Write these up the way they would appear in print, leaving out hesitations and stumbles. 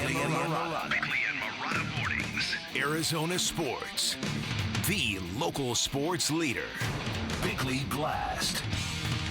Bickley and Marotta Mornings. Arizona Sports, the local sports leader. Bickley Blast.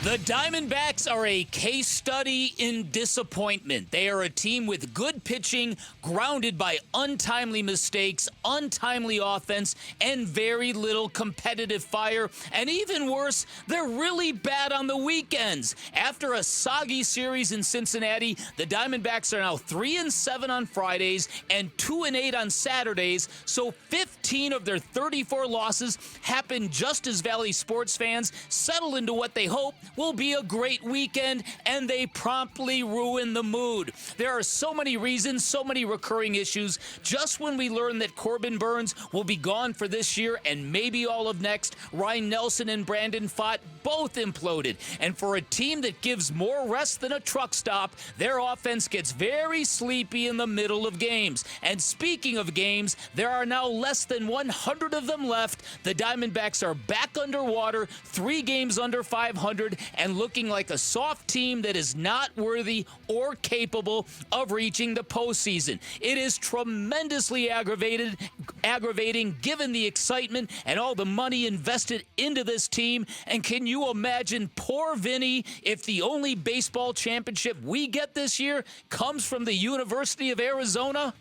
The Diamondbacks are a case study in disappointment. They are a team with good pitching, grounded by untimely mistakes, untimely offense, and very little competitive fire. And even worse, they're really bad on the weekends. After a soggy series in Cincinnati, the Diamondbacks are now 3-7 on Fridays and 2-8 on Saturdays. So 15 of their 34 losses happen just as Valley sports fans settle into what they hope will be a great weekend, and they promptly ruin the mood. There are so many reasons, so many recurring issues. Just when we learn that Corbin Burns will be gone for this year and maybe all of next, Ryan Nelson and Brandon Pfaadt both imploded. And for a team that gives more rest than a truck stop, their offense gets very sleepy in the middle of games. And speaking of games, there are now less than 100 of them left. The Diamondbacks are back underwater, 3 games under 500, and looking like a soft team that is not worthy or capable of reaching the postseason. It is tremendously aggravating given the excitement and all the money invested into this team. And can you imagine poor Vinny if the only baseball championship we get this year comes from the University of Arizona?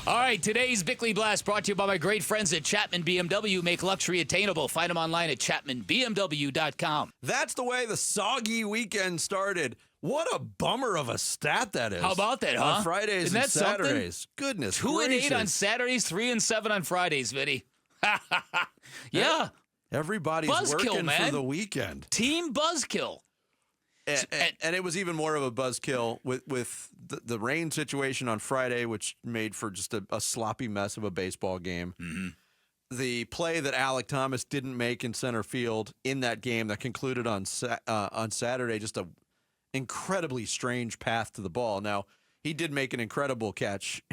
All right, today's Bickley Blast brought to you by my great friends at Chapman BMW. Make luxury attainable. Find them online at chapmanbmw.com. That's the way the soggy weekend started. What a bummer of a stat that is. How about that, huh? On Fridays Isn't and that something? Saturdays. Goodness 2-8 on Saturdays, 3-7 on Fridays, Vinny. Yeah. Everybody's Buzzkill, working man. for the weekend. Team buzzkill. And it was even more of a buzzkill with the rain situation on Friday, which made for just a sloppy mess of a baseball game. Mm-hmm. The play that Alec Thomas didn't make in center field in that game that concluded on Saturday, just a incredibly strange path to the ball. Now, he did make an incredible catch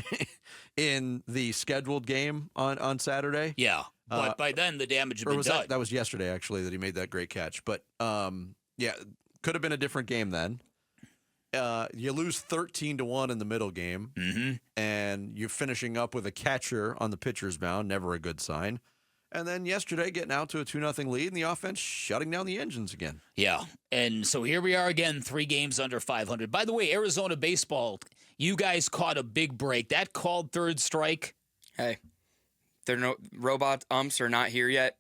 in the scheduled game on Saturday. Yeah, but by then the damage had been done. That was yesterday, actually, that he made that great catch. But, yeah, could have been a different game then. You lose 13-1 in the middle game, and you're finishing up with a catcher on the pitcher's mound, never a good sign. And then yesterday, getting out to a 2-0 lead, and the offense shutting down the engines again. Yeah, and so here we are again, 3 games under 500. By the way, Arizona baseball, you guys caught a big break. That called third strike. Hey, there no robot umps are not here yet.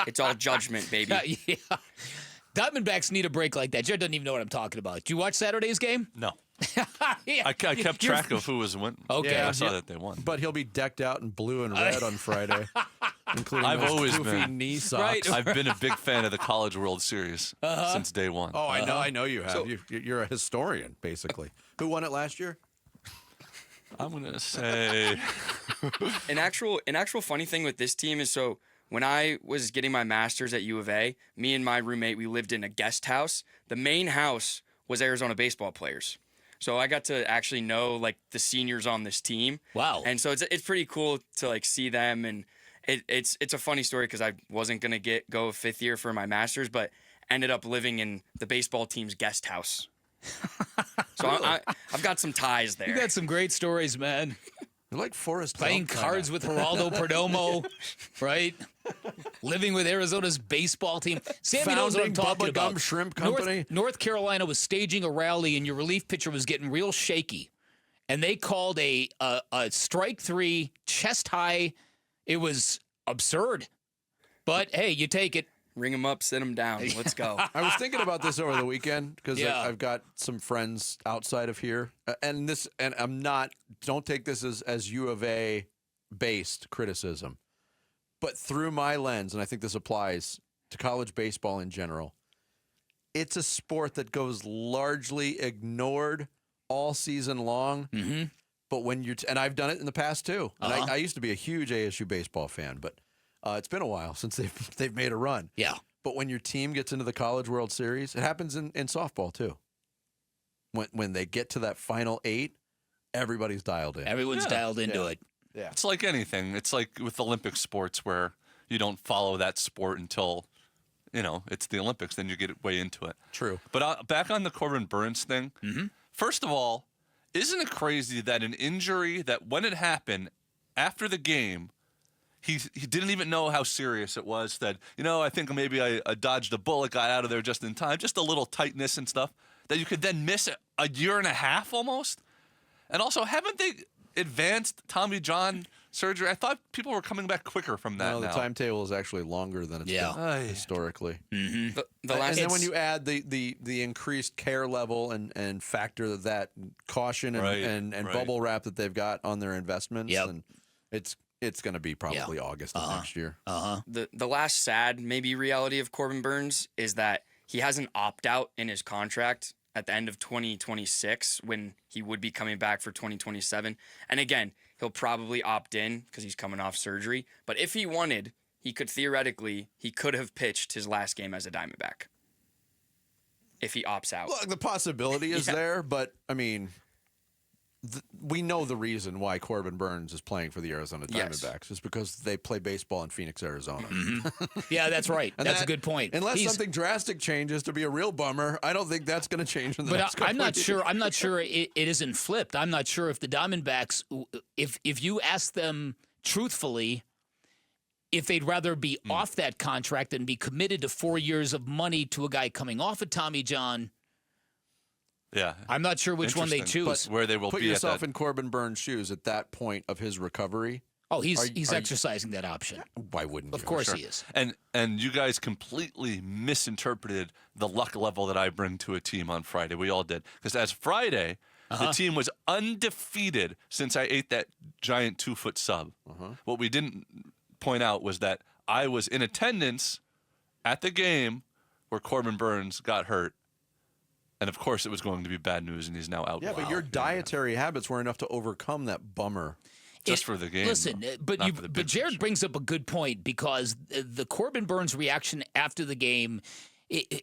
It's all judgment, baby. Yeah. Diamondbacks need a break like that. Jared doesn't even know what I'm talking about. Did you watch Saturday's game? No. Yeah. I kept track of who was winning. Okay. Yeah, I saw that they won. But he'll be decked out in blue and red on Friday, including I've those always goofy been. knee socks. Right. I've been a big fan of the College World Series since day one. Oh, I know you have. So- You're a historian, basically. Who won it last year? I'm going to say An actual funny thing with this team is so when I was getting my master's at U of A, me and my roommate, we lived in a guest house. The main house was Arizona baseball players. So I got to actually know like the seniors on this team. Wow. And so it's pretty cool to like see them, and it's a funny story because I wasn't gonna go a 5th year for my master's, but ended up living in the baseball team's guest house. So I've got some ties there. You got some great stories, man. You're like Forrest Playing Gump, cards with Geraldo Perdomo, right? Living with Arizona's baseball team. Sammy knows what I'm talking Founding Bubba Gum about. Shrimp Company. North Carolina was staging a rally, and your relief pitcher was getting real shaky. And they called a strike 3, chest high. It was absurd. But, hey, you take it. Ring them up, sit them down. Let's go. I was thinking about this over the weekend because Yeah. I've got some friends outside of here, and I'm not. Don't take this as U of A based criticism, but through my lens, and I think this applies to college baseball in general. It's a sport that goes largely ignored all season long. Mm-hmm. But when you're, and I've done it in the past too. And I used to be a huge ASU baseball fan, but it's been a while since they've made a run. Yeah. But when your team gets into the College World Series, it happens in softball too. When they get to that final 8, everybody's dialed in. Everyone's dialed into it. Yeah. it's like anything. It's like with Olympic sports where you don't follow that sport until, it's the Olympics. Then you get way into it. True. But back on the Corbin Burns thing, First of all, isn't it crazy that an injury that when it happened after the game, he didn't even know how serious it was. That, I think maybe I dodged a bullet, got out of there just in time, just a little tightness and stuff, that you could then miss a year and a half almost? And also, haven't they advanced Tommy John surgery? I thought people were coming back quicker from that. No, the now. timetable is actually longer than it's been historically. Mm-hmm. And then when you add the increased care level and factor that caution and bubble wrap that they've got on their investments, and it's going to be probably August of next year. The last sad maybe reality of Corbin Burns is that he has an opt-out in his contract at the end of 2026 when he would be coming back for 2027. And again, he'll probably opt in because he's coming off surgery. But if he wanted, he could have pitched his last game as a Diamondback if he opts out. Look, the possibility is there, but I mean, we know the reason why Corbin Burns is playing for the Arizona Diamondbacks is because they play baseball in Phoenix, Arizona. Yeah, that's right. That's a good point. Unless something drastic changes to be a real bummer, I don't think that's going to change in the next couple I'm not of years. sure. I'm not sure it isn't flipped. I'm not sure if the Diamondbacks, if you ask them truthfully, if they'd rather be off that contract than be committed to 4 years of money to a guy coming off of Tommy John. Yeah, I'm not sure which one they choose. Where they will Put be yourself in Corbin Burns' shoes at that point of his recovery. Oh, he's exercising that option. Why wouldn't you? Of course he is. And you guys completely misinterpreted the luck level that I bring to a team on Friday. We all did. Because as Friday, the team was undefeated since I ate that giant 2-foot sub. What we didn't point out was that I was in attendance at the game where Corbin Burns got hurt. And, of course, it was going to be bad news, and he's now out. Yeah, but your dietary habits were enough to overcome that bummer. Just for the game. Listen, but Jared brings up a good point because the Corbin Burns reaction after the game,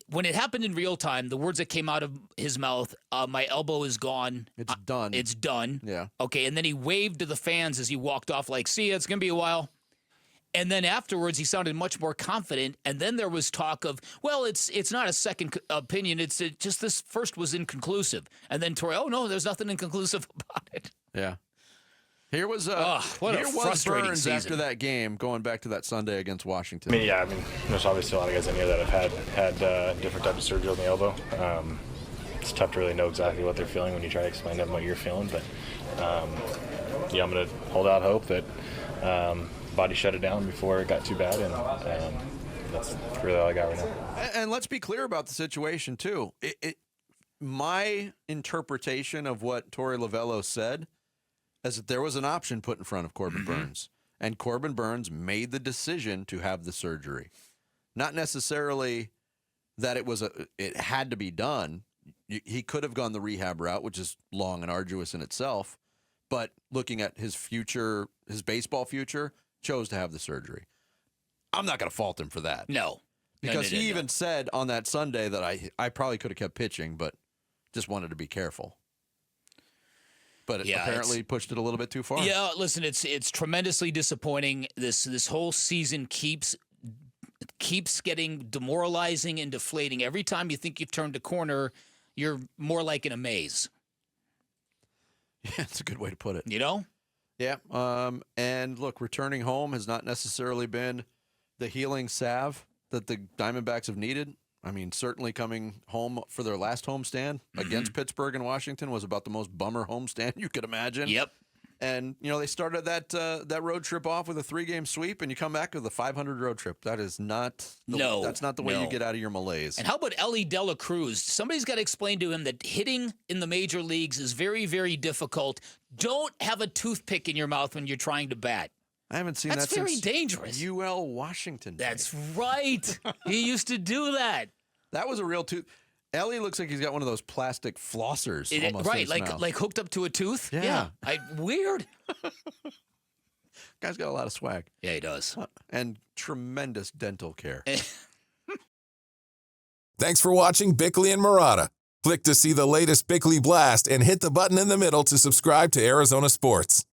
when it happened in real time, the words that came out of his mouth, my elbow is gone. It's done. It's done. Yeah. Okay, and then he waved to the fans as he walked off like, see ya, it's going to be a while. And then afterwards, he sounded much more confident. And then there was talk of, well, it's not a second opinion. It's just this first was inconclusive. And then Torrey, oh, no, there's nothing inconclusive about it. Yeah. Here was frustrating Burns season. after that game, going back to that Sunday against Washington. There's obviously a lot of guys in here that have had different types of surgery on the elbow. It's tough to really know exactly what they're feeling when you try to explain to them what you're feeling. But, I'm going to hold out hope that body shut it down before it got too bad, and that's really all I got right now. And let's be clear about the situation, too. My interpretation of what Torey Lovello said is that there was an option put in front of Corbin Burns, and Corbin Burns made the decision to have the surgery. Not necessarily that it had to be done. He could have gone the rehab route, which is long and arduous in itself, but looking at his future, his baseball future, chose to have the surgery. I'm not going to fault him for that. No. Because he even said on that Sunday that I probably could have kept pitching, but just wanted to be careful. But apparently pushed it a little bit too far. Yeah, listen, it's tremendously disappointing. This whole season keeps getting demoralizing and deflating. Every time you think you've turned a corner, you're more like in a maze. Yeah, that's a good way to put it. You know? Yeah. And look, returning home has not necessarily been the healing salve that the Diamondbacks have needed. I mean, certainly coming home for their last homestand against Pittsburgh and Washington was about the most bummer homestand you could imagine. Yep. And, they started that road trip off with a 3-game sweep, and you come back with a 500 road trip. That is not that's not the way you get out of your malaise. And how about Ellie De La Cruz? Somebody's got to explain to him that hitting in the major leagues is very, very difficult. Don't have a toothpick in your mouth when you're trying to bat. I haven't seen That's that very since dangerous. UL Washington. That's right. He used to do that. That was a real tooth. Ellie looks like he's got one of those plastic flossers. Almost right, in his mouth. like hooked up to a tooth. Yeah. Weird. Guy's got a lot of swag. Yeah, he does. And tremendous dental care. Thanks for watching Bickley and Murata. Click to see the latest Bickley Blast and hit the button in the middle to subscribe to Arizona Sports.